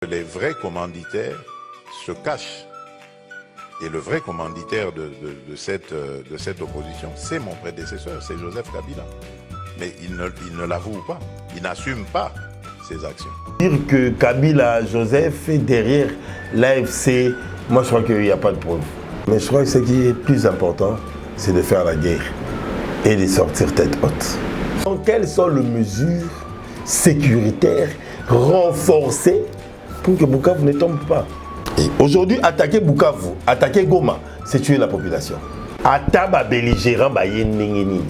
Les vrais commanditaires se cachent. Et le vrai commanditaire de cette opposition, c'est mon prédécesseur, c'est Joseph Kabila. Mais il ne l'avoue pas, il n'assume pas ses actions. Dire que Kabila, Joseph est derrière l'AFC, moi je crois qu'il n'y a pas de preuve. Mais je crois que ce qui est plus important, c'est de faire la guerre et de sortir tête haute. Donc, quelles sont les mesures sécuritaires renforcées pour que Bukavu ne tombe pas? Et aujourd'hui, attaquer Bukavu, attaquer Goma, c'est tuer la population. Ataba belligérant bayenengeni.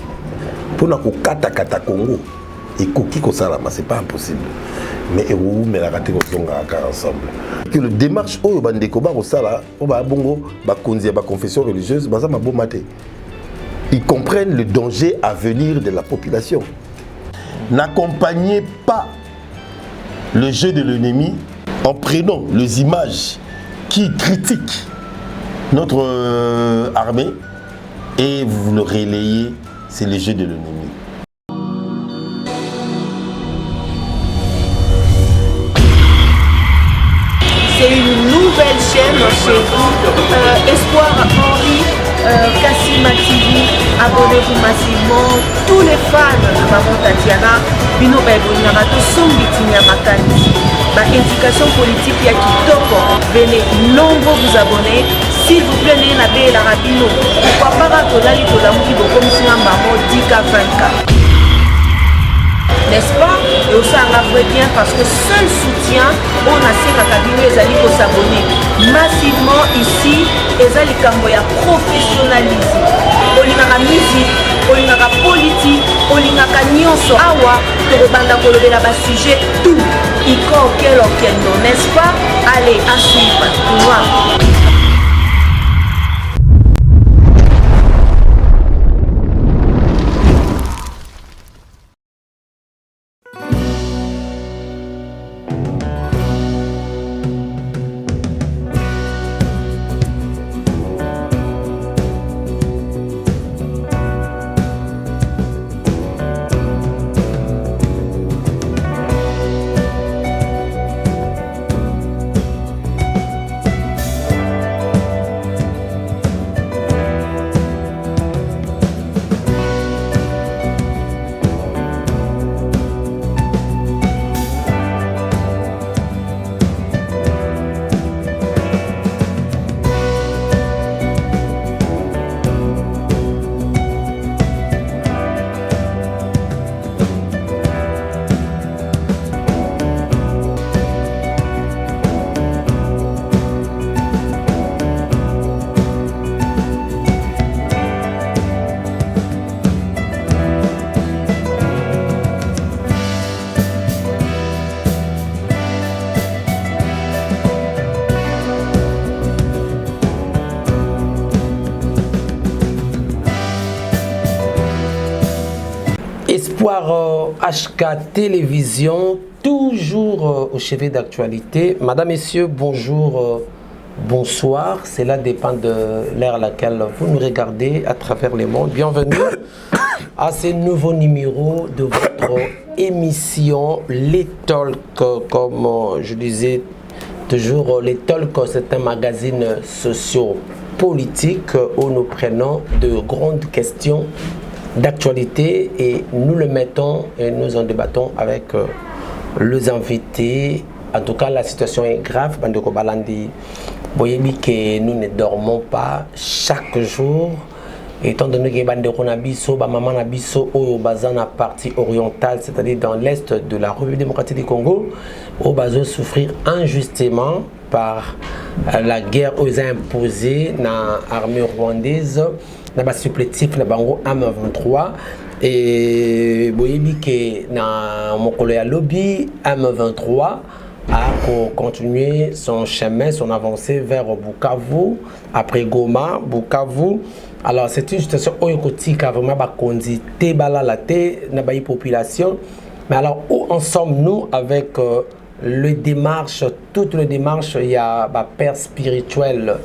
Pour nous kata Congo, et koki kosalama, c'est pas impossible. Mais où mais la raté ensemble. Que le démarche au bandeko ba kosala, au ba bongo, ba konzi ba confession religieuse, ba ma bo maté. Ils comprennent le danger à venir de la population. N'accompagnez pas le jeu de l'ennemi en prenant les images qui critiquent notre armée et vous le relayez, c'est le jeu de l'ennemi. C'est une nouvelle chaîne chez vous, Espoir Henri, Kassima TV, abonnez-vous massivement, tous les fans de Maman Tatiana, Bino Baibonara, tout son bitinia makani. Ma indication politique ya kitoko, venez nombreux vous abonner, s'il vous plaît, n'ayez pas la rabino, pourquoi pas tolali tolamuki comme si un maman 10K 20K. N'est-ce pas? Et aussi un vrai bien parce que seul soutien, on a ces Kabila et Zali pour s'abonner massivement ici, et Zali Kamboya professionnalisme. Olingaka musique, olingaka politique, olingaka nyonso awa, torobanda kolobela ba sujet tout. Iko kelo kendo, n'est-ce pas? Allez, à suivre. Wow. Espoir HK Télévision, toujours au chevet d'actualité. Madame, Messieurs, bonjour, bonsoir. Cela dépend de l'ère à laquelle vous nous regardez à travers le monde. Bienvenue à ce nouveau numéro de votre émission Les Talks. Comme je disais toujours, Les Talks, c'est un magazine socio-politique où nous prenons de grandes questions d'actualité et nous le mettons et nous en débattons avec les invités. En tout cas, la situation est grave. Bandeko Balandi, voyez que nous ne dormons pas chaque jour. Étant donné que Bandeko Nabiso, Maman Nabiso, au Bazana partie orientale, c'est-à-dire dans l'est de la République démocratique du Congo, au Bazo souffrir injustement par la guerre aux imposée dans l'armée rwandaise. Na ba supplétif na bango M23 et boyebi que na mokolo ya lobby M23 a continué son chemin, son avancée vers Bukavu, après Goma, Bukavu. Alors c'est une situation oyokotika vraiment ba kondi te bala la te na ba population. Mais alors où en sommes-nous avec le démarche, toute les démarches, il y a ba père spirituel,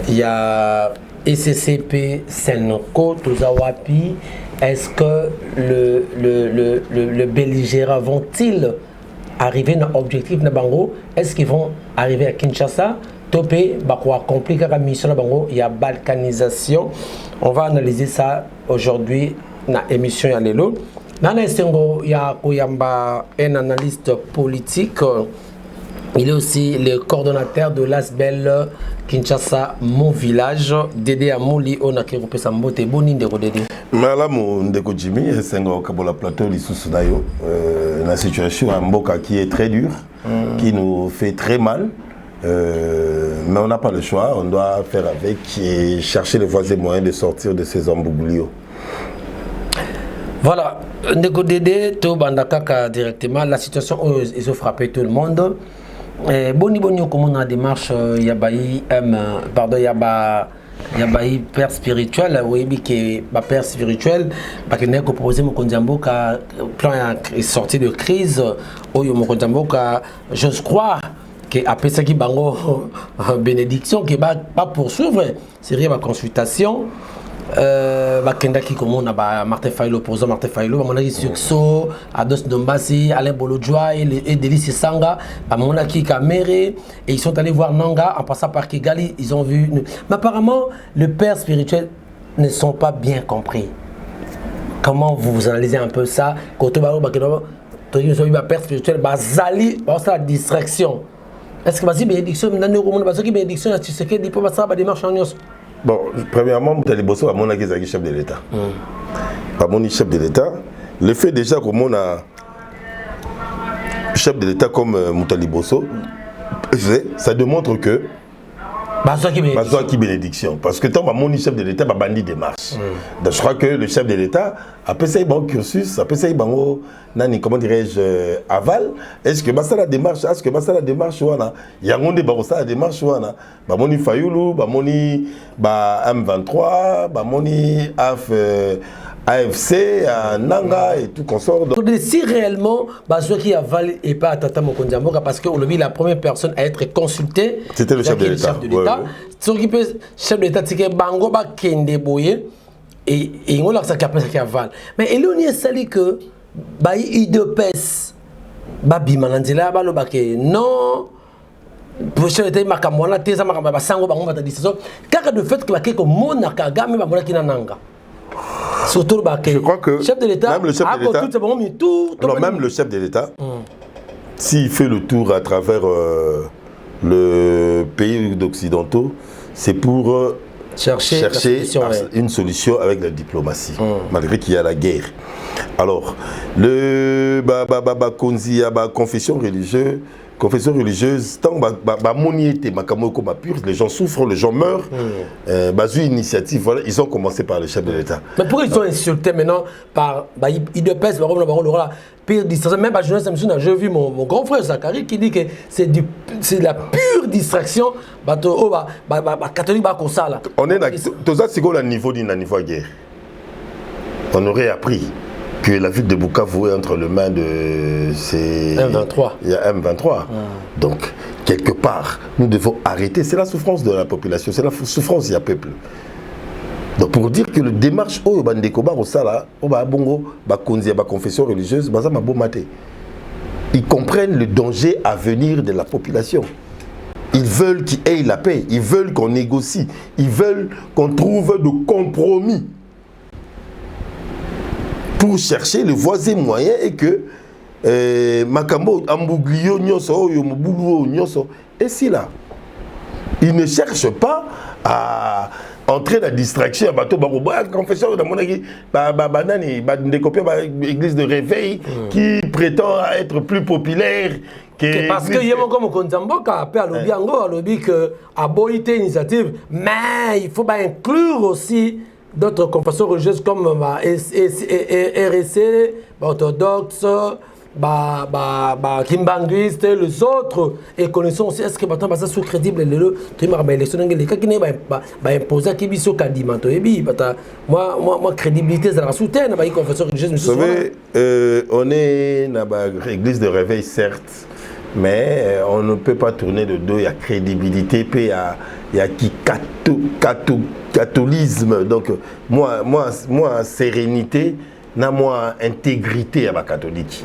il y a ECCP, Senoko, Tozawapi, est-ce que le belligérant vont-ils arriver à l'objectif de Bango? Est-ce qu'ils vont arriver à Kinshasa? Topé, Bakwa compliqué la mission de Bango, il y a balkanisation. On va analyser ça aujourd'hui dans l'émission Yalélo. Dans l'instant, il y a un analyste politique. Il est aussi le coordonnateur de l'ASBEL Kinshasa, mon village. Dédé Amouli, on a créé Sambote, Boni Ndeko Dédé. Malamu Ndeko Jimmy, c'est un Kabola Plateau, l'Issoussounayo. La situation à Mboka qui est très dure, qui nous fait très mal. Mais on n'a pas le choix, on doit faire avec et chercher les voies et moyens de sortir de ces embougliots. Voilà, Ndeko Dédé, to Bandakaka directement, la situation, ils ont frappé tout le monde. Boni comment on a démarche yabayi pardon yabayi père spirituel oui qui père spirituel parce que n'est que proposé mon kondiambo ka plan est sorti de crise oyo mon kondiambo ka j'ose croire que après ça qui bango bénédiction qui va pas poursuivre c'est rien ma consultation Bakenda qui comme on a Martin Faylo opposant Martin Faylo mon avis Suxo Ados Dombasi Alain Bolodjoa et Délice Sanga mon avis Kamere et ils sont allés voir Nanga en passant par Kigali ils ont vu mais apparemment le père spirituel ne sont pas bien compris. Comment vous analysez un peu ça quand on Bakenda père spirituel bazali la distraction est-ce que vas-y bénédiction maintenant on va bénédiction tu sais que dit pas ça va démarche en Bon, premièrement, Moutali Bosso a mon chef de l'État. Pas mon chef de l'État. Le fait déjà que mon chef de l'État comme Moutali Bosso, ça démontre que qui bénédiction. Parce que tant que mon chef de l'État, bandit démarche. Donc je crois que le chef de l'État a fait ça un cursus, a fait ça un comment dirais-je aval. Est-ce que ça la démarche, est-ce que ça la démarche ouana, il y a un débat ça la démarche ouana. Ba moni Fayoulou, ba moni M23, ba moni AFC, Nanga et tout consort. Donc, si réellement, ceux qui avalent et pas Tata Mokondiamboka, parce que la première personne à être consultée, c'était le chef de l'État. Ceux qui peuvent, chef de l'État, c'est que Bango ba Kende Boye et on leur ça qui avale. Mais il y a sali que il de pèse, Bimanandila, Balobake, non. Pour chef de l'État, Makamwana, Teza Makamba, Sango, Bango, Batadisson, car de fait que mon Nakaga, même Bamola Kinananga. Surtout je crois que chef de l'État, même le chef de l'État, même le chef de l'État, s'il fait le tour à travers le pays occidentaux, c'est pour chercher une solution avec la diplomatie, malgré qu'il y a la guerre. Alors, le Konzi, confession religieuse, tant les gens souffrent, les gens meurent. Initiative, voilà, ils ont commencé par le chef de l'État. Mais pourquoi ils sont insultés maintenant par IDPS, pire distraction? Même à jeunesse, j'ai vu mon grand frère Zachary qui dit que c'est la pure distraction. Catholique, on est à niveau de guerre. On aurait appris que la ville de Bukavu est entre les mains de M23. Il y a M23. Donc, quelque part, nous devons arrêter. C'est la souffrance de la population, c'est la souffrance du peuple. Donc, pour dire que le démarche, confession religieuse, ils comprennent le danger à venir de la population. Ils veulent qu'il y ait la paix, ils veulent qu'on négocie, ils veulent qu'on trouve de compromis pour chercher le voisin moyen et que Makambo, Ambouglio, Nyoso, Yomoboulou, Nyoso, et si là, ils ne cherchent pas à entrer dans la distraction, confession de mon avis, église de réveil qui prétend être plus populaire. Parce que Yémo comme Konzamboka appelle à l'objet que à Boïté initiative, mais il faut inclure aussi d'autres confessions religieuses comme RSC, orthodoxe, kimbanguiste, les autres, et connaissons aussi est-ce que maintenant ça soit crédible l'élection les cas qui n'est pas imposé qui biso kadimanto et bi moi crédibilité ça la soutient na confession religieuse. Vous savez on est dans l'église de réveil certes, mais on ne peut pas tourner de dos. Il y a crédibilité, puis il y a qui catholisme. Donc moi sérénité n'a moins intégrité à la catholique.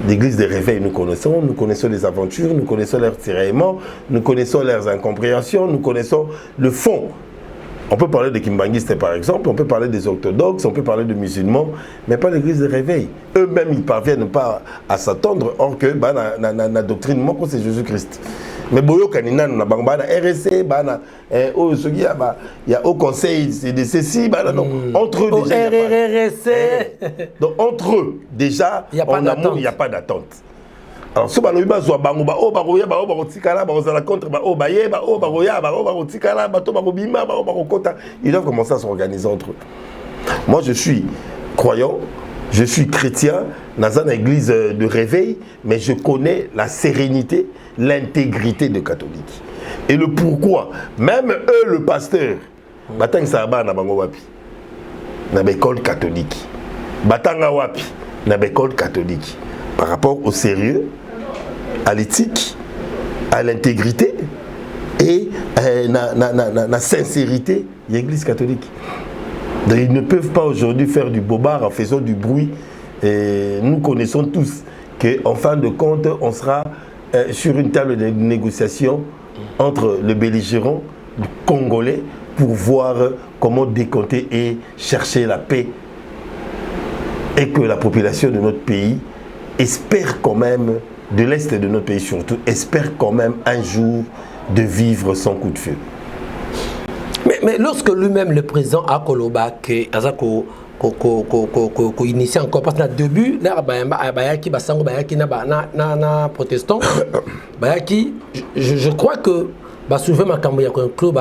L'église des réveils, nous connaissons les aventures, nous connaissons leurs tiraillements, nous connaissons leurs incompréhensions, nous connaissons le fond. On peut parler des kimbanguistes par exemple, on peut parler des orthodoxes, on peut parler des musulmans, mais pas l'église des réveils. Eux-mêmes, ils ne parviennent pas à s'attendre, or que la doctrine, c'est Jésus-Christ. Mais boyo kanina na bangba na RSC bana o soki il y a au conseil de ceci bana donc entre eux déjà donc entre eux déjà il y a pas d'attente. Alors ce balobi bazwa bango ba o baroya ba o barotikala ba ozala contre ba o baye ba o baroya ba o barotikala ba to barobima ba o barokota, ils doivent commencer à s'organiser entre eux. Moi je suis croyant, je suis chrétien dans une église de réveil, mais je connais la sérénité, l'intégrité de catholiques. Et le pourquoi, même eux, le pasteur, batang saba na bango wapi, na l'école catholique, batanga wapi, na l'école catholique, par rapport au sérieux, à l'éthique, à l'intégrité et la sincérité de l'église catholique. Donc, ils ne peuvent pas aujourd'hui faire du bobard en faisant du bruit. Et nous connaissons tous qu'en fin de compte, on sera sur une table de négociation entre le belligérant, le Congolais, pour voir comment décompter et chercher la paix. Et que la population de notre pays espère quand même, de l'Est de notre pays surtout, espère quand même un jour de vivre sans coup de feu. Mais lorsque lui-même, le président a Koloba, qui a initié encore, parce que au début, je crois que souvent, il y a un club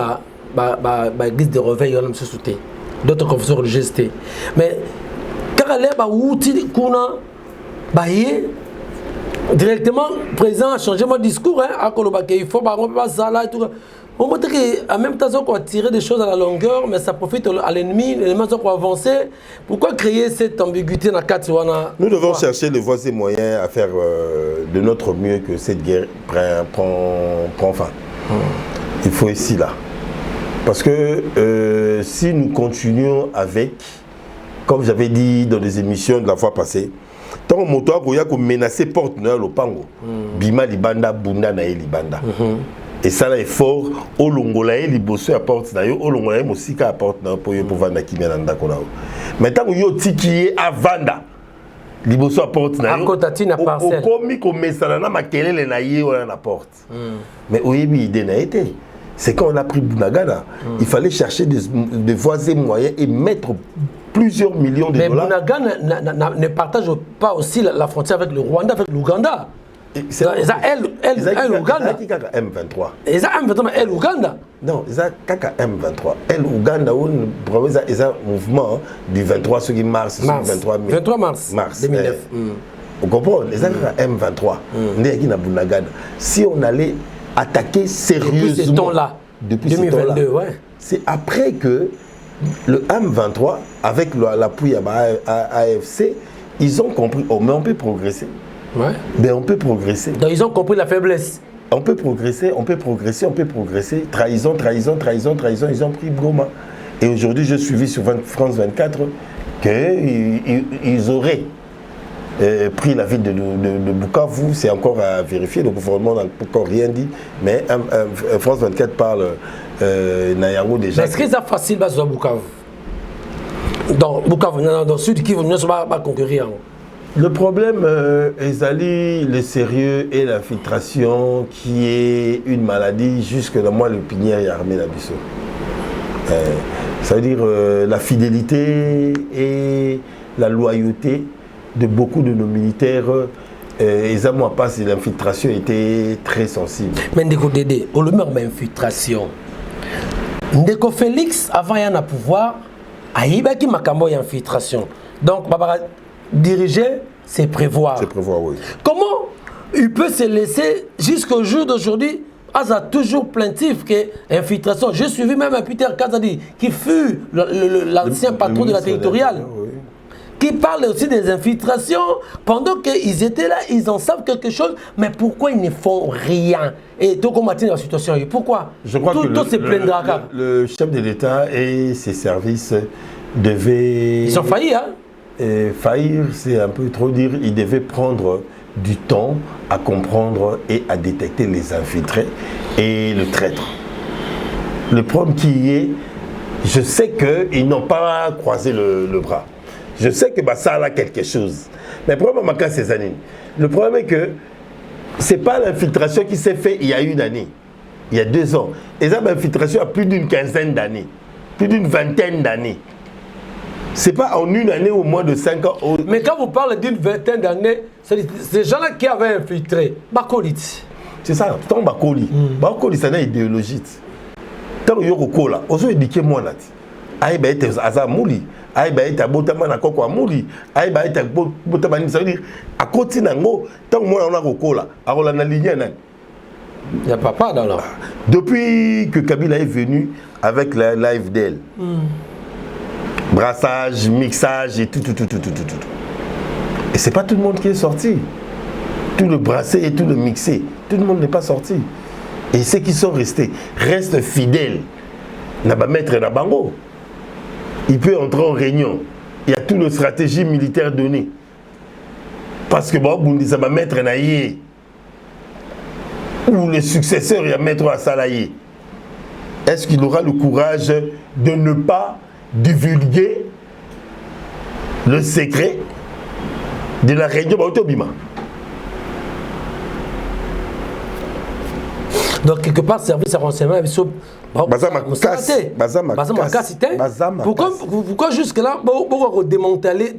l'église de réveil, d'autres confessions religieuses. Mais quand directement, le président a changé mon discours, à Koloba, il faut pas ça et tout. On montre qu'en même temps, on va tirer des choses à la longueur, mais ça profite à l'ennemi, les éléments vont avancer. Pourquoi créer cette ambiguïté dans la Katsuana? Nous devons chercher les voies et moyens à faire de notre mieux que cette guerre prend fin. Il faut ici là. Parce que si nous continuons avec, comme j'avais dit dans les émissions de la fois passée, tant que moto a menacé porte le Lopango, Bima Libanda, Bunda Nae Libanda. Et ça là est fort, au Longolae, Liboso apporte d'ailleurs, au Longolae, Mosika apporte pour vendre qui vient dans Kolao. Maintenant, il y a Tiki à Vanda. Liboso apporte d'ailleurs. Au comique, au Messalana, Makelele Naye, on apporte. Mais au Yébi, il n'a été. C'est quand on a pris Bunagana, il fallait chercher des voies et moyens et mettre plusieurs millions de dollars. Mais Bunagana ne partage pas aussi la frontière avec le Rwanda, avec l'Ouganda. C'est Ouganda. M23. Ils ont M23, mais Ouganda. Non, ils ont M23. Ouganda, c'est un mouvement du 23 sur mars. 23 mars 2009. Vous comprenez? Ils ont M23. Si on allait attaquer sérieusement depuis ce temps-là, ouais. C'est après que le M23, avec l'appui à AFC, ils ont compris, oh, mais on peut progresser. Ouais. Mais on peut progresser. Donc ils ont compris la faiblesse. On peut progresser, on peut progresser, on peut progresser. Trahison, ils ont pris Goma. Et aujourd'hui, j'ai suivi sur France 24 qu'ils auraient pris la ville de Bukavu. C'est encore à vérifier, le gouvernement n'a encore rien dit. Mais France 24 parle Nayango déjà. Est-ce que c'est facile de Bukavu? Dans Bukavu, dans le sud, qui ne va pas concourir. Le problème, Ezali, le sérieux et l'infiltration, qui est une maladie, jusque dans moi, le pinière et armé la Bissau. Ça veut dire la fidélité et la loyauté de beaucoup de nos militaires. Moi, pas si l'infiltration était très sensible. Mais Ndeko Dédé, au lieu de l'infiltration, Ndeko Félix, avant de pouvoir, Aïbaki Makambo et infiltration. Donc, diriger, c'est prévoir. C'est prévoir, oui. Comment il peut se laisser jusqu'au jour d'aujourd'hui, a toujours plaintif que infiltration. J'ai suivi même un Peter Kazadi, qui fut l'ancien patron de la territoriale, oui, qui parle aussi des infiltrations. Pendant qu'ils étaient là, ils en savent quelque chose, mais pourquoi ils ne font rien? Et donc on maintient la situation. Et pourquoi? Je crois que le chef de l'État et ses services devaient... Ils ont failli, hein? faillir, c'est un peu trop dire, il devait prendre du temps à comprendre et à détecter les infiltrés et le traître. Le problème qui est, je sais qu'ils n'ont pas croisé le bras. Je sais que ça a quelque chose. Mais le problème, c'est Zanine. Le problème est que ce n'est pas l'infiltration qui s'est faite il y a une année, il y a 2 ans. Et ça, l'infiltration a plus d'une quinzaine d'années, plus d'une vingtaine d'années. Ce n'est pas en une année ou moins de 5 ans. Mais quand vous parlez d'une vingtaine d'années, c'est ces gens-là qui avaient infiltré. Bakolit. C'est ça, tant Bakoli. Bakoli, c'est une idéologie. Tant Yoko là, on s'est éduqué moi là. Aïe, bah, c'est Azamouli. Aïe, bah, c'est Botamana Koko Amouli. Aïe, bah, c'est Botamani. Ça veut dire, à côté d'Ango, tant moi on a Koko là, alors on a aligné. Il n'y a pas dans là. Depuis que Kabila est venu avec la l'AFDL, brassage, mixage et tout. Et c'est pas tout le monde qui est sorti. Tout le brassé et tout le mixé, tout le monde n'est pas sorti. Et ceux qui sont restés restent fidèles. N'a pas mettre na bango. Il peut entrer en réunion. Il y a toute une stratégie militaire donnée. Parce que bon, ça va mettre na yé. Ou le successeur il va mettre à Salaye. Est-ce qu'il aura le courage de ne pas divulguer le secret de la réunion Bautobima? Donc, quelque part, service à renseignement, pourquoi jusque-là, vous démanteler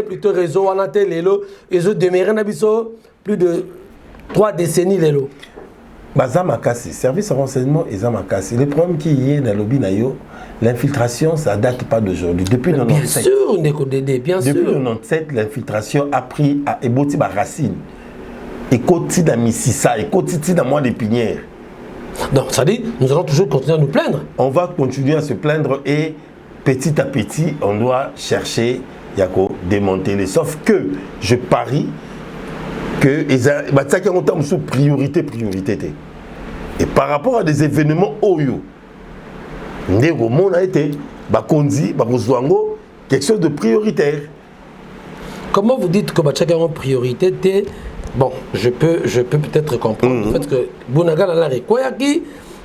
plutôt réseau, on a les autres demeurent plus de 3 décennies. Service à renseignement et Zamakasi. Le problème qui est dans le lobby, l'infiltration, ça ne date pas d'aujourd'hui. Depuis 1997. Bien sûr. Depuis 1997, l'infiltration a pris à Eboti Racine. Et côté dans Mississa, et côté dans Mois d'Épinière. Donc, ça dit, nous allons toujours continuer à nous plaindre. On va continuer à se plaindre et petit à petit, on doit chercher à démanteler. Sauf que je parie que ça a une priorité. Et par rapport à des événements Oyo, on a été quelque chose de prioritaire. Comment vous dites que Bachaka a une priorité? Bon, je peux peut-être comprendre le fait que Bounaga dans la Koyaki,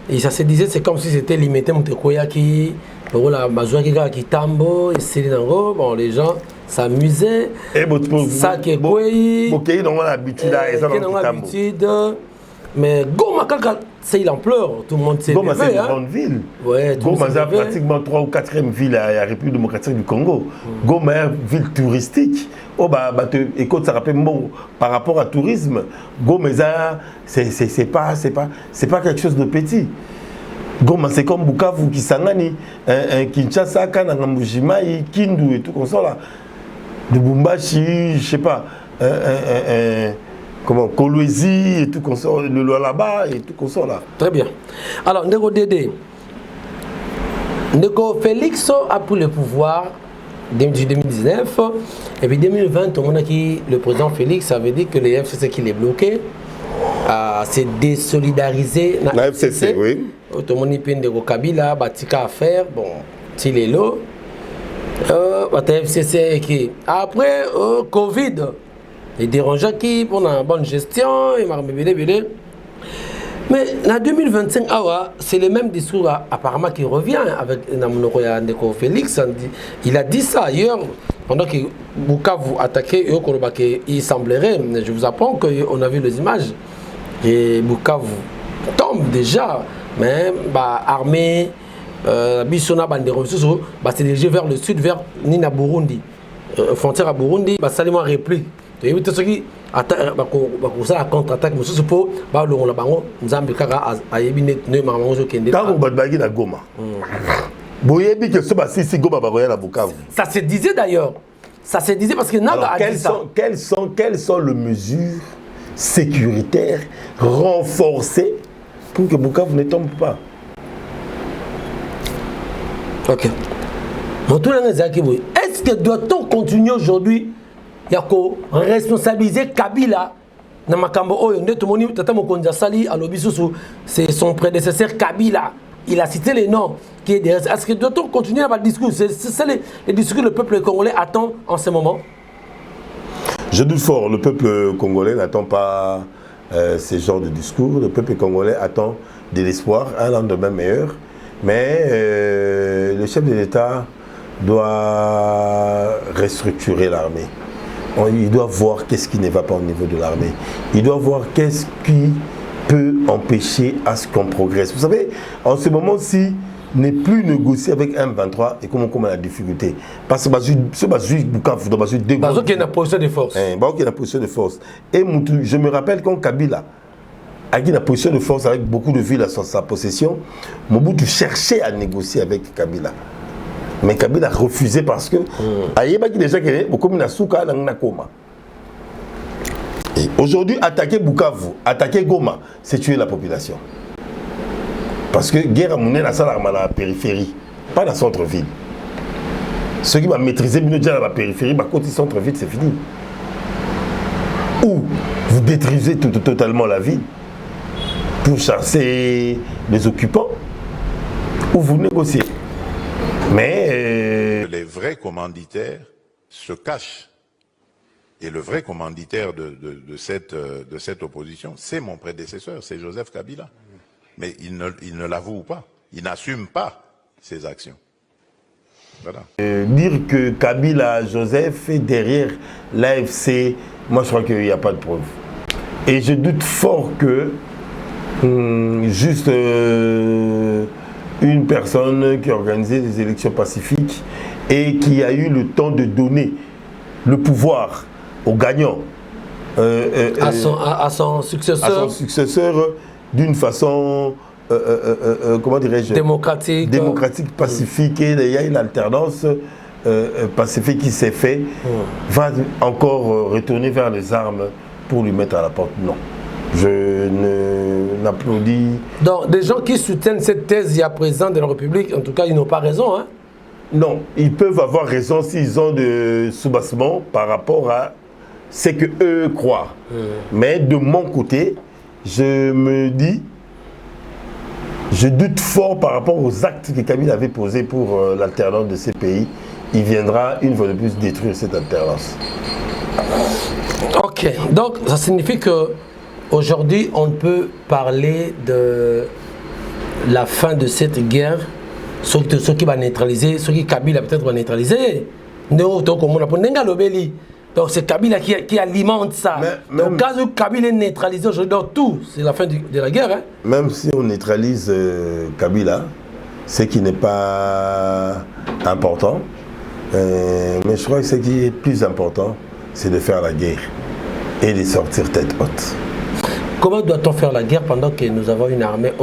et ça se disait, c'est comme si c'était limité mon Koyaki, pour la Mazouaki qui tambo, et Sélinango, bon, les gens s'amusaient. Ça qui est Koyi, qui ont l'habitude, mais Goma, c'est l'ampleur, tout le monde s'est Goma, c'est une grande ville. Ouais, Goma, c'est pratiquement 3e ou 4e ville à la République démocratique du Congo. Goma est une ville touristique. Oh, écoute, ça rappelle bon, par rapport au tourisme, Goma, c'est pas quelque chose de petit. Goma, c'est comme Bukavu, Kisangani, Kinshasa, Kananga, Mujimai, Kindu et tout comme ça là. De Bumbashi, je sais pas. Comment Kolwezi et tout comme ça, le là-bas et tout comme ça là. Très bien. Alors, Ndeko Dédé, Ndeko Félix a pris le pouvoir depuis 2019 et puis 2020, on a dit le président Félix avait dit que les FCC qui les bloquaient s'est désolidarisé. La FCC, oui. Tout le monde dit Ndeko Kabila, Batika à faire, bon, s'il est là. FCC qui après Covid. Il dérange qui pour la bonne gestion, il m'a remis. Mais en 2025, c'est le même discours apparemment qui revient avec Ndeko Félix. Il a dit ça ailleurs, pendant que Bukavu attaquait, il semblerait, je vous apprends qu'on a vu les images, et Bukavu tombe déjà, mais armée, Bissona Bandero, c'est dirigé vers le sud, vers Nina Burundi, frontière à Burundi, Salima réplique. Et vous savez qui la contre-attaque, mais c'est pour le bango, nous avons à Yébine, nous avons à Goma. Ça se disait d'ailleurs. Ça se disait parce que quelles sont les mesures sécuritaires renforcées pour que Bukavu ne tombe pas? Ok. Est-ce que doit-on continuer aujourd'hui? Il y a responsabiliser Kabila dans Makambo Oyo. C'est son prédécesseur Kabila. il a cité les noms qui est derrière. Est-ce que doit-on continuer à le discours? C'est ça les discours que le peuple congolais attend en ce moment? Je doute fort, le peuple congolais n'attend pas ce genre de discours. Le peuple congolais attend de l'espoir, un lendemain meilleur. Mais le chef de l'État doit restructurer l'armée. Il doit voir qu'est-ce qui ne va pas au niveau de l'armée. Il doit voir qu'est-ce qui peut empêcher à ce qu'on progresse. Vous savez, en ce moment-ci, ne plus négocier avec M23 et comment on a la difficulté. Parce que ce Bazoui Bukavu, Bazoui deux Bazoui qui est dans la position de force. Bazoui qui est dans la position de force. Et je me rappelle quand Kabila a eu la position de force avec beaucoup de villes à sa possession, Mobutu cherchait à négocier avec Kabila. Mais Kabila a refusé parce que et aujourd'hui, attaquer Bukavu, attaquer Goma, c'est tuer la population. Parce que guerre à Mouné, la salle à la périphérie, pas dans le centre-ville. Ceux qui vont maîtriser la périphérie, côté centre-ville, c'est fini. Ou vous détruisez totalement la ville pour chasser les occupants, ou vous négociez. Mais les vrais commanditaires se cachent. Et le vrai commanditaire de cette opposition, c'est mon prédécesseur, c'est Joseph Kabila. Mais il ne l'avoue pas, il n'assume pas ses actions. Voilà. Dire que Kabila, Joseph est derrière l'AFC, moi je crois qu'il n'y a pas de preuve. Et je doute fort que juste une personne qui a organisé des élections pacifiques et qui a eu le temps de donner le pouvoir aux gagnants à son successeur d'une façon comment dirais-je, démocratique, pacifique, et il y a une alternance pacifique qui s'est faite, va encore retourner vers les armes pour lui mettre à la porte. Non. Je n'applaudis. Donc, des gens qui soutiennent cette thèse il y a présent de la République, en tout cas, ils n'ont pas raison. Hein? Non, ils peuvent avoir raison s'ils ont de soubassement par rapport à ce qu'eux croient. Mais de mon côté, je me dis, je doute fort par rapport aux actes que Kabila avait posés pour l'alternance de ces pays. Il viendra une fois de plus détruire cette alternance. Ok, donc ça signifie que aujourd'hui on peut parler de la fin de cette guerre, ceux qui va neutraliser, ceux qui Kabila peut-être va neutraliser. Donc c'est Kabila qui alimente ça. Donc quand Kabila est neutralisé aujourd'hui, donc tout, c'est la fin de la guerre. Hein? Même si on neutralise Kabila, ce qui n'est pas important, mais je crois que ce qui est plus important, c'est de faire la guerre et de sortir tête haute. Comment doit-on faire la guerre pendant que nous avons une armée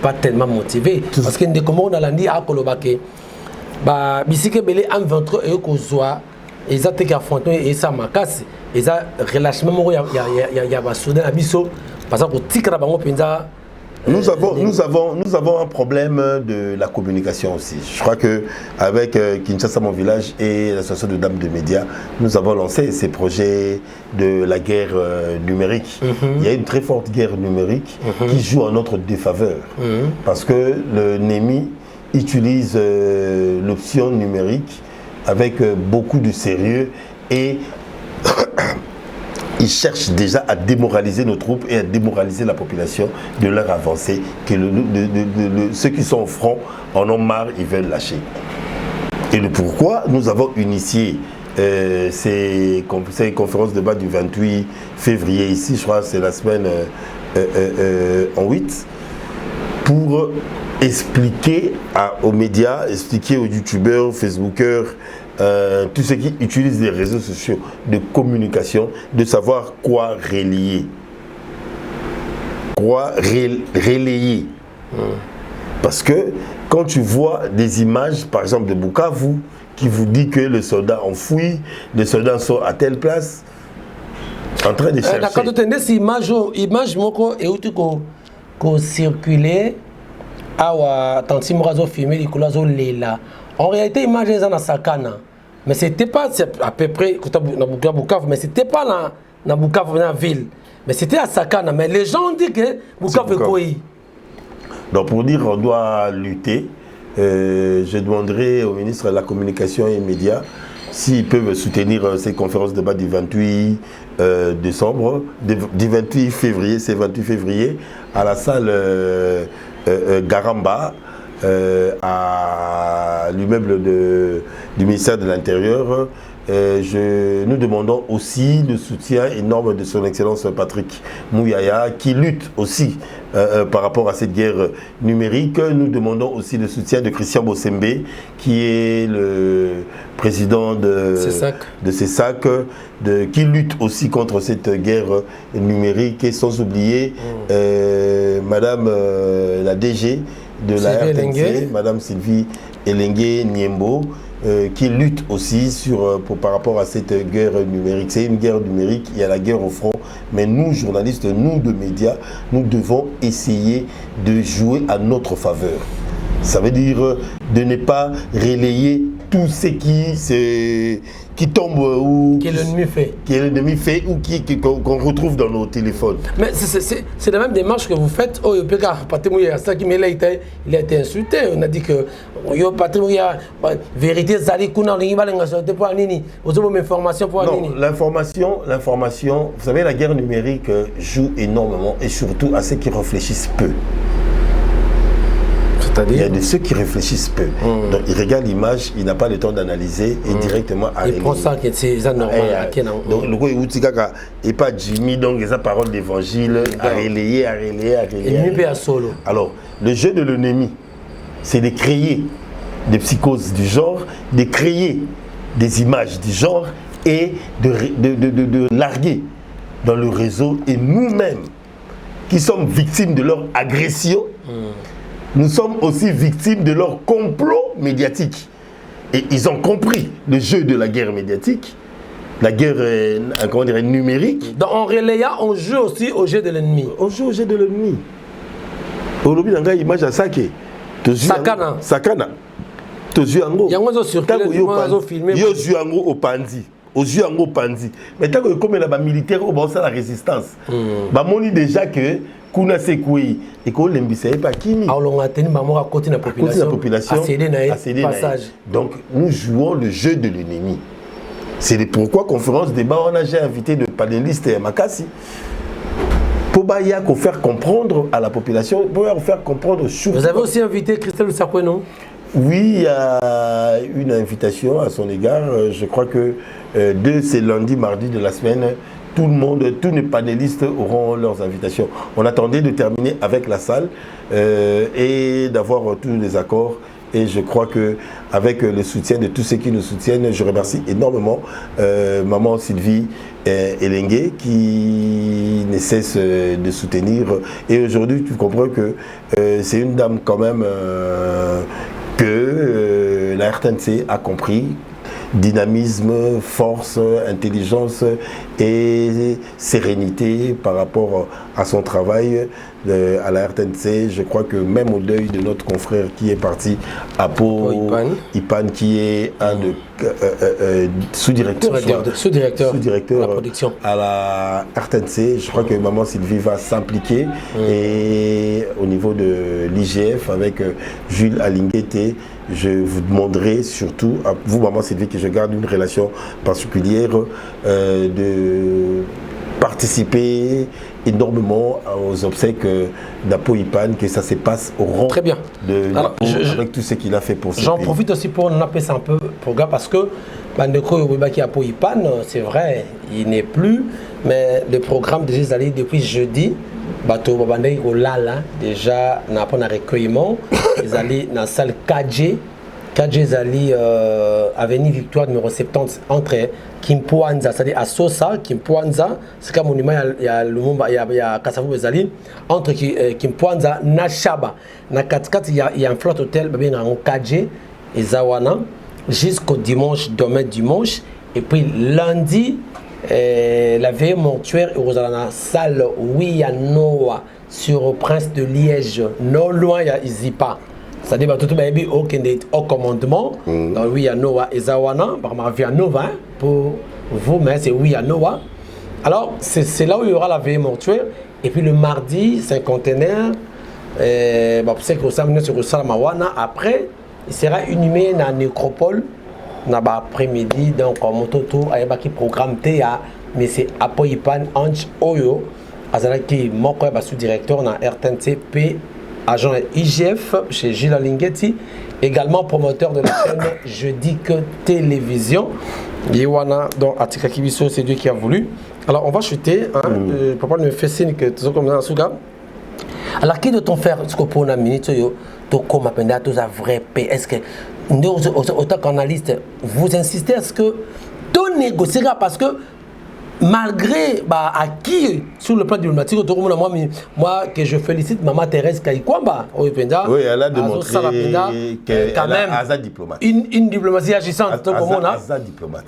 pas tellement motivée? Parce que on a dit à Kolobake, bisike belé en 23 et Kozwa, ils ont été affrontés et ça m'a cassé. Ils ont relâchement, il y a soudain abisso, parce que Tikra Bango Pinza. Nous avons un problème de la communication aussi. Je crois qu'avec Kinshasa Mon Village et l'association de Dames de Médias, nous avons lancé ces projets de la guerre numérique. Il y a une très forte guerre numérique qui joue en notre défaveur. Parce que le NEMI utilise l'option numérique avec beaucoup de sérieux et ils cherchent déjà à démoraliser nos troupes et à démoraliser la population de leur avancée, que ceux qui sont au front en ont marre, ils veulent lâcher. Et le pourquoi nous avons initié ces conférences de débat du 28 février ici, je crois que c'est la semaine en 8, pour expliquer aux médias, expliquer aux youtubeurs, aux facebookers, tous ceux qui utilisent les réseaux sociaux de communication, de savoir quoi relayer. Quoi relayer. Parce que quand tu vois des images, par exemple de Bukavu, qui vous dit que les soldats ont fui, les soldats sont à telle place, en train de chercher. Quand tu as ces images, qui circulent, tanti morazo filmé, en réalité, l'image est dans Sakana. Mais c'était pas à peu près dans Bukavu, mais c'était pas dans Bukavu, dans la ville. Mais c'était à Sakana. Mais les gens ont dit que Bukavu est quoi? Donc pour dire qu'on doit lutter, je demanderai au ministre de la Communication et des Médias s'ils peuvent soutenir ces conférences de débat du 28 décembre, du 28 février, c'est 28 février, à la salle Garamba, à l'immeuble du ministère de l'Intérieur. Nous demandons aussi le soutien énorme de son Excellence Patrick Mouyaya qui lutte aussi par rapport à cette guerre numérique. Nous demandons aussi le soutien de Christian Bossembe qui est le président de CESAC, qui lutte aussi contre cette guerre numérique, et sans oublier Madame la DG de la RTNC, Madame Sylvie Elengue Niembo, qui lutte aussi par rapport à cette guerre numérique. C'est une guerre numérique, il y a la guerre au front, mais nous, journalistes, nous de médias, nous devons essayer de jouer à notre faveur. Ça veut dire de ne pas relayer tout ce qui tombe ou que l'ennemi fait, ou qu'on retrouve dans nos téléphones. Mais c'est la même démarche que vous faites. Oh, il a été insulté. On a dit que vérité zali kuna pour nini. Vous avez information pour nini. L'information, vous savez, la guerre numérique joue énormément, et surtout à ceux qui réfléchissent peu. Il y a de ceux qui réfléchissent peu. Donc il regarde l'image, il n'a pas le temps d'analyser et directement à il prend ça que c'est normal. Donc le coup et pas Jimmy, donc les paroles d'évangile à relayer. Alors le jeu de l'ennemi, c'est de créer des psychoses du genre, de créer des images du genre et de larguer dans le réseau, et nous-mêmes qui sommes victimes de leur agression. Nous sommes aussi victimes de leur complot médiatique. Et ils ont compris le jeu de la guerre médiatique, la guerre numérique. Donc en relayant, on joue aussi au jeu de l'ennemi. On joue au jeu de l'ennemi. Aujourd'hui, on a une image à Sake. Sakana. Tu joues en gros. Il y a un circuit qui filmé. Il y a un au Pandi. Aux yeux en gros Pandi. Mais tant que comme les militaires, on va la résistance. On dit déjà que kuna sekui et qu'on l'embissait pas kimi. On a tenu maman à côté de la population. Donc nous jouons le jeu de l'ennemi. C'est pourquoi conférence débat on a déjà invité de panélistes à Makassi. Pour faire comprendre à la population, pour faire comprendre. Vous avez aussi invité Christelle Sakwe, non? Oui, il y a une invitation à son égard. Je crois que c'est lundi, mardi de la semaine. Tous les panélistes auront leurs invitations. On attendait de terminer avec la salle et d'avoir tous les accords. Et je crois qu'avec le soutien de tous ceux qui nous soutiennent, je remercie énormément Maman Sylvie Elengue qui ne cesse de soutenir. Et aujourd'hui, tu comprends que c'est une dame quand même que la RTNC a compris. Dynamisme, force, intelligence et sérénité par rapport à son travail à la RTNC. Je crois que même au deuil de notre confrère qui est parti, Apo Ipan, qui est un sous-directeur à la RTNC, je crois que Maman Sylvie va s'impliquer et au niveau de l'IGF avec Jules Alinguete, je vous demanderai surtout, à vous Maman Sylvie, que je garde une relation particulière, de participer énormément aux obsèques d'Apo Ipan, que ça se passe au rang. Très bien. Avec tout ce qu'il a fait pour ce pays. J'en profite aussi pour en appeler ça un peu pour gars, parce que Bandeko Yobaki Apo Ipan, c'est vrai, il n'est plus, mais le programme de Zali depuis jeudi, Bato Babandei Olala, déjà, n'a pas un recueillement, ils allaient dans la salle KG Zali, avenue Victoire numéro 70, entre Kimpoanza, c'est-à-dire à Sosa, Kimpoanza, c'est comme monument, il y a Lumumba, il y a Kassavou Zali, entre Kimpoanza, Nashaba, na 4 il y a un flot hôtel, il y a un KG, et Zawana, jusqu'au dimanche, demain dimanche, et puis lundi, la veille mortuaire est dans la salle Wiyanoa sur Prince de Liège, non loin il y a Zipa. C'est-à-dire que tout le monde est au commandement. Donc Wiyanoa et Zawana, par ma vie à Nova, pour vous, mais c'est Wiyanoa. Alors c'est là où il y aura la veille mortuaire. Et puis le mardi, c'est un conteneur c'est que ça sur Salamawana. Après, il sera inhumé dans la nécropole dans l'après-midi. Donc, en moto, il y a un programme à M. Apoyipan Ange Oyo, qui est sous-directeur dans RTNCP, agent IGF chez Gilles Alinguetti, également promoteur de la chaîne Je dis que télévision. Yewana, donc Atika Kibiso, c'est Dieu qui a voulu. Alors, on va chuter. Papa me fait signe que tu es comme dans Souga. Alors, qui doit-on faire ce qu'on a minute, tu comme appelle tous à vrai paix? Est-ce que nous, autant qu'analystes, vous insistez à ce que tout négociera parce que malgré acquis sur le plan diplomatique, moi que je félicite Maman Thérèse Kaïkwamba, oui, elle a démontré qu'elle a diplomate. Une diplomatie agissante.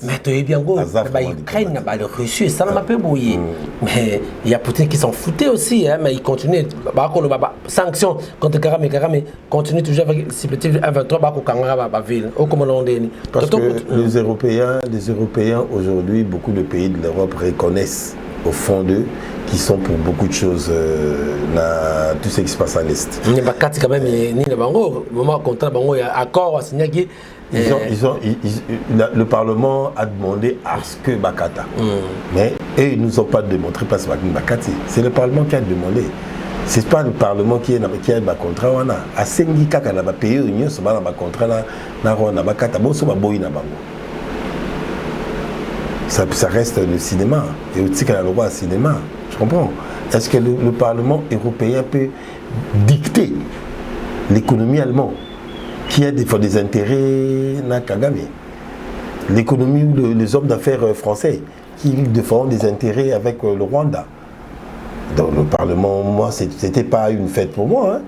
Mais tu es bien beau, l'Ukraine n'a pas le reçu, ça m'a peu bouillé. Mais il y a Poutine qui s'en foutait aussi, mais il continue. Sanctions contre Karame continue toujours avec le 23 ville. Parce que les Européens aujourd'hui, beaucoup de pays de l'Europe reconnaissent au fond d'eux qui sont pour beaucoup de choses dans tout ce qui se passe à l'Est. Le Parlement a demandé à ce que Bakata. Mais eux, ils ne nous ont pas démontré parce que c'est le Parlement qui a demandé. Ce n'est pas le Parlement qui a un contrat. À Sengi Kaka, on a payé un contrat. Ça reste le cinéma, et aussi qu'il y a le droit au cinéma, je comprends. Est-ce que le Parlement européen peut dicter l'économie allemande qui a des intérêts dans Kagame? L'économie ou les hommes d'affaires français qui défendent des intérêts avec le Rwanda? Dans le Parlement, moi, ce n'était pas une fête pour moi.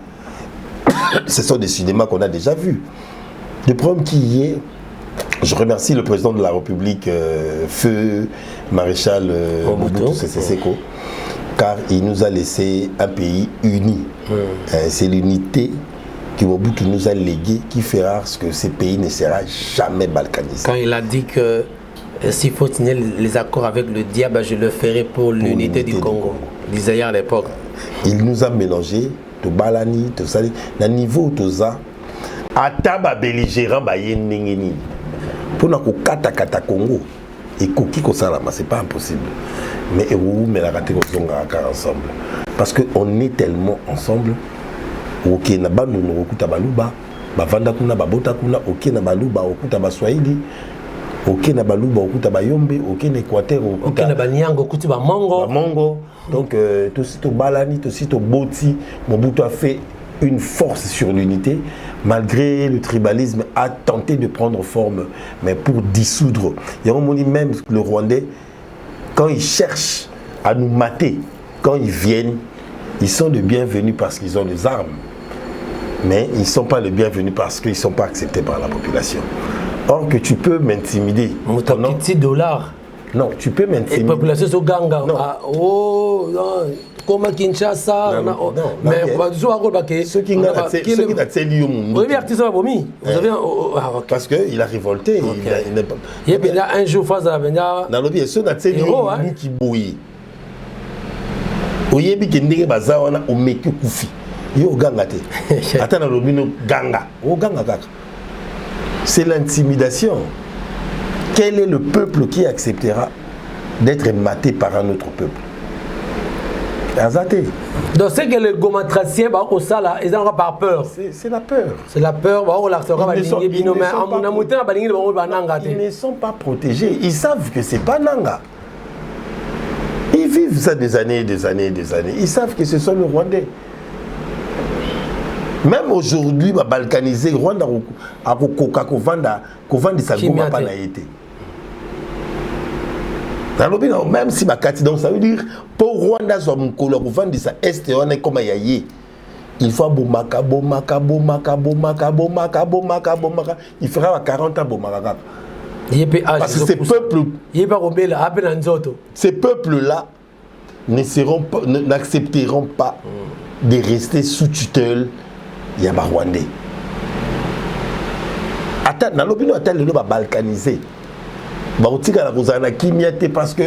Ce sont des cinémas qu'on a déjà vus. Le problème qui y est, je remercie le président de la République, Feu Maréchal Mobutu Sese Seko, car il nous a laissé un pays uni. C'est l'unité que Mobutu nous a léguée qui fera ce que ce pays ne sera jamais balkanisé. Quand il a dit que s'il faut signer les accords avec le diable, je le ferai pour l'unité du Congo, disait à l'époque. Il nous a mélangé, de Balani, de Sali, d'un niveau de ça, à taba belligérant, Bayenningeni. Pour nous kata Congo et Koki Kosalama, c'est pas impossible. Mais mais la raté ensemble. Parce qu'on est tellement ensemble. Ok, na bandu no okuta baluba, bavanda kuna babota kuna, ok na baluba okuta baswahili, ok na baluba okuta bayombe, ok na Équateur okuta. Ok na banyango okuta bamongo. Bamongo. Donc tout balani, tout boti, Mobutu a fait une force sur l'unité, malgré le tribalisme a tenté de prendre forme, mais pour dissoudre. Il y a même le Rwandais, quand ils cherchent à nous mater, quand ils viennent, ils sont les bienvenus parce qu'ils ont des armes, mais ils ne sont pas les bienvenus parce qu'ils ne sont pas acceptés par la population. Or que tu peux m'intimider. $. Non, tu peux m'intimider. La population est au Ganga. Oh, non. Comme à Kinshasa, mais ceux qui ont parce qu'il a révolté. Il y a un jour face à Venia. Qui bouillit. Oyebi kendenge bazawana omeki kufi. Yo ganga te. Atana lobino ganga. O ganga kaka. C'est l'intimidation. Quel est le peuple qui acceptera d'être maté par un autre peuple? Azate. Donc c'est que les gomatraciens, ils ont par peur. C'est la peur. C'est la peur. Ils ne sont pas protégés. Ils savent que c'est pas Nanga. Ils vivent ça des années et des années et des années. Ils savent que ce sont les Rwandais. Même aujourd'hui, balkanisé, Rwanda a sa goma pas n'a été. Même si Makati, donc ça veut dire pour Rwanda, il faut bomaka. Il fera 40 ans bomaka. Parce que ces peuples-là n'accepteront pas de rester sous tutelle Yaba Rwandais. Balkanisé. Parce que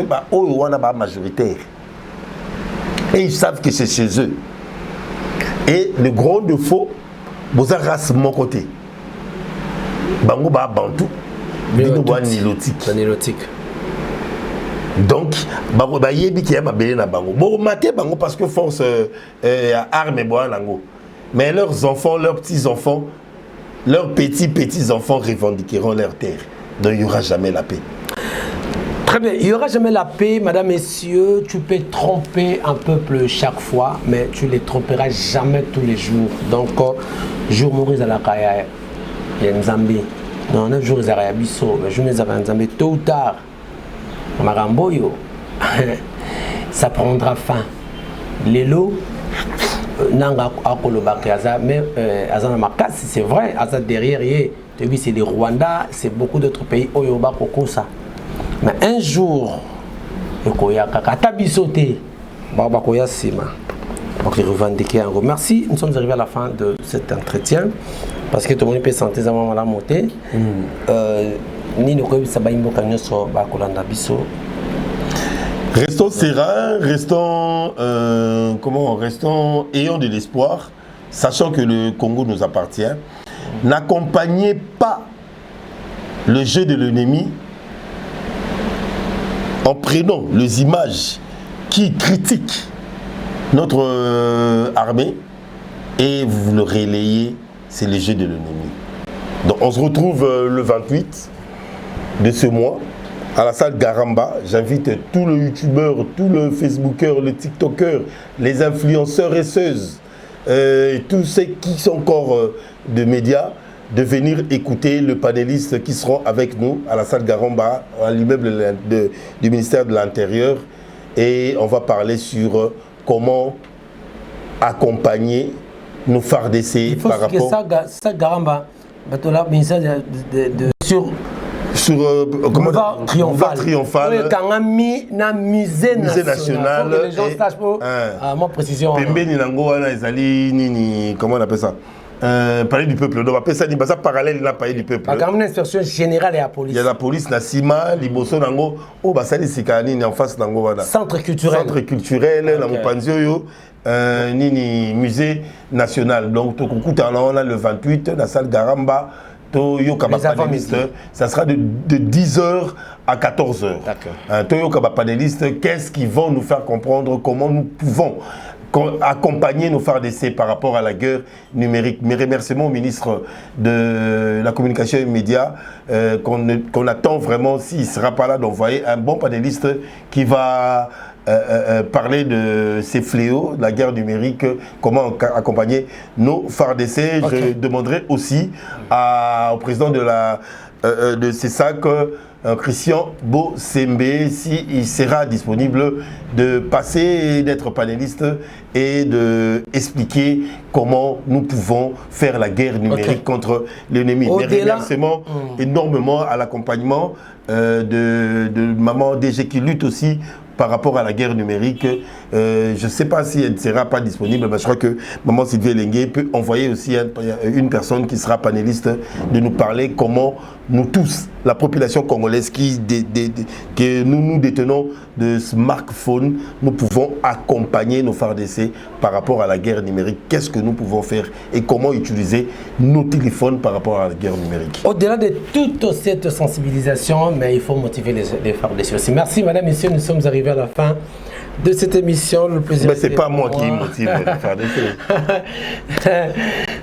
majoritaire. Et ils savent que c'est chez eux. Et le gros défaut, vous avez race mon côté. Bango ba bantou, bino ba nilotique. Donc, bango ba yebi ki ma belé na bango. Bon maté bango parce que force arme boa nango. Mais leurs enfants, leurs petits-enfants, leurs petits-enfants revendiqueront leur terre. Donc il n'y aura jamais la paix. Très bien, il n'y aura jamais la paix, madame, messieurs. Tu peux tromper un peuple chaque fois, mais tu ne les tromperas jamais tous les jours. Donc, jour Maurice à la Kaya, il y a une Zambie. Non, 9 jours, il y a un Bisso. Mais je me disais, Zambie, tôt ou tard, Maramboyo, ça prendra fin. L'élo, Nanga Akolobaki, mais Azana Makasi, c'est vrai, Azana derrière, c'est les Rwanda, c'est beaucoup d'autres pays, Oyoba Kokosa. Mais un jour, merci, nous sommes arrivés à la fin de cet entretien. Parce que tout le monde peut sentir à la montée. Restons sereins, restons ayant de l'espoir, sachant que le Congo nous appartient. N'accompagnez pas le jeu de l'ennemi en prenant les images qui critiquent notre armée et vous le relayez, c'est le jeu de l'ennemi. Donc on se retrouve le 28 de ce mois à la salle Garamba. J'invite tous les youtubeurs, tous les facebookers, les tiktokers, les influenceurs et ceuses, et tous ceux qui sont encore de médias, de venir écouter le panéliste qui seront avec nous à la salle Garamba, à l'immeuble du ministère de l'Intérieur. Et on va parler sur comment accompagner nos FARDC par rapport... Il faut que ça Garamba, ministère sur boulevard triomphal. Oui, musée national. Les gens sachent pas. Moi, précision. Comment on appelle ça? Palais du peuple. Donc, après ça, il y a un parallèle à Palais du peuple. Il y a une inspection générale et la police. Il y a la police, Nassima, Liboso, Nango. Oh, bah ça, c'est en face Nango. Centre culturel. Centre culturel, Nango Panzio, Nini, musée national. Donc, on a le 28, la salle Garamba. Ça sera de 10h à 14h. Toyo Kaba panéliste, qu'est-ce qu'ils vont nous faire comprendre, comment nous pouvons accompagner nos FARDC par rapport à la guerre numérique. Mes remerciements au ministre de la Communication et des Médias, qu'on attend vraiment, s'il ne sera pas là, d'envoyer un bon panéliste qui va parler de ces fléaux, de la guerre numérique, comment accompagner nos FARDC. Je demanderai aussi au président de CESAC, Christian Bosembe, s'il sera disponible de passer, d'être panéliste et d'expliquer comment nous pouvons faire la guerre numérique contre l'ennemi. Mes remerciements énormément à l'accompagnement de maman DG qui lutte aussi par rapport à la guerre numérique. Je ne sais pas si elle ne sera pas disponible, mais je crois que maman Sylvie Lengue peut envoyer aussi une personne qui sera panéliste de nous parler comment nous tous, la population congolaise que nous détenons de smartphones, nous pouvons accompagner nos FARDC par rapport à la guerre numérique. Qu'est-ce que nous pouvons faire et comment utiliser nos téléphones par rapport à la guerre numérique. Au-delà de toute cette sensibilisation, mais il faut motiver les FARDC aussi. Merci madame, messieurs, nous sommes arrivés à la fin de cette émission. Le plaisir. Mais c'est pas moi qui motive les FARDC.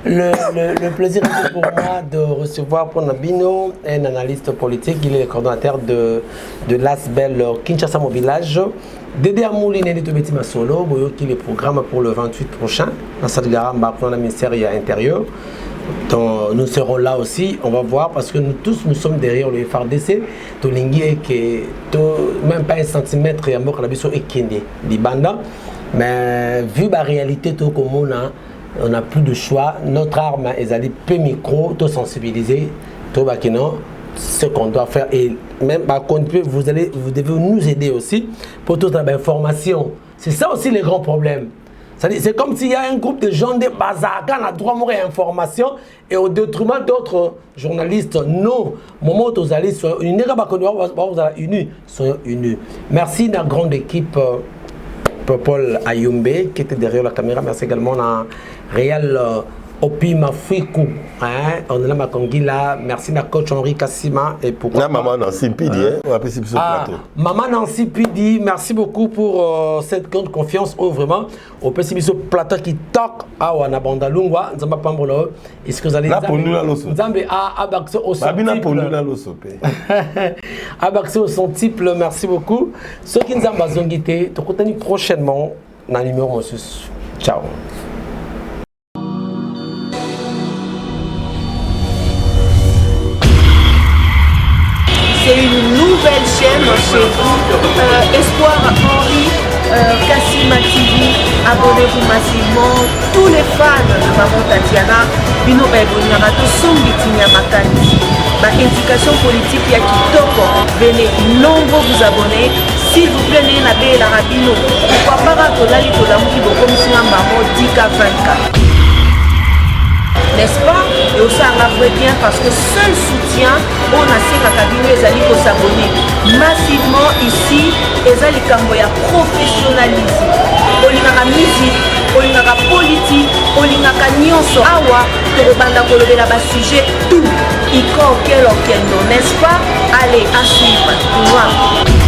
Le plaisir est pour moi de recevoir pour Nabino, un analyste politique. Il est le coordonnateur de l'ASBEL Kinshasa Mobilage. Dédé Amouli Néné Tobeti Masolo, qui est le programme pour le 28 prochain. Dans cette Garamba, pour le ministère intérieur. Donc, nous serons là aussi, on va voir, parce que nous tous nous sommes derrière le FARDC. Tolingi même pas un centimètre et mort et Kende, Libanda. Mais vu la réalité, on n'a plus de choix. Notre arme est allée peu micro, tout sensibiliser, tout ce qu'on doit faire. Et même vous devez nous aider aussi pour toute l'information. C'est ça aussi le grand problème. C'est comme s'il y a un groupe de gens de bazar qui ont droit à l'information et au détriment d'autres journalistes. Non, moment où vous allez soyez unis. Merci à la grande équipe Paul Ayumbe qui était derrière la caméra. Merci également à Réal Opi Mafikou. Hein? On est là, Makongila. Merci à coach Henri Kassima. Et pour maman Nancy Pidi, on appelle ce plateau. Maman Nancy Pidi, merci beaucoup pour cette grande confiance. Oh, vraiment, au ce plateau qui toque à Wanabandalungwa. Nzamba Pambolo. Est-ce que vous allez là pour nous, là, Nzambe a abaxé au son abaxé au son type, merci beaucoup. Ceux qui nous ont zongité, te retenir prochainement dans le numéro Mossus. Ciao. C'est une nouvelle chaîne chez vous, Espoir Henri, Kassima TV. Abonnez-vous massivement. Tous les fans de Maman Tatiana, Bino Baibonyamato, Sombitinia Makani. Ma éducation politique ya kitoko. Venez nombreux vous abonner. S'il vous plaît, n'ayez la rabino. Pourquoi pas Tolali Tolamuki Bokomsina Maman Dika 24. N'est-ce pas? Et aussi un vrai bien parce que seul soutien, on a ces cabinets les alliés pour s'abonner massivement ici. Les alliés ya professionnalisme. Olingaka musique, olingaka politique, olingaka nyonso. Awa, tokobanda kolobela ba sujet tout. Iko okelo kendo, n'est-ce pas? Allez, à suivre.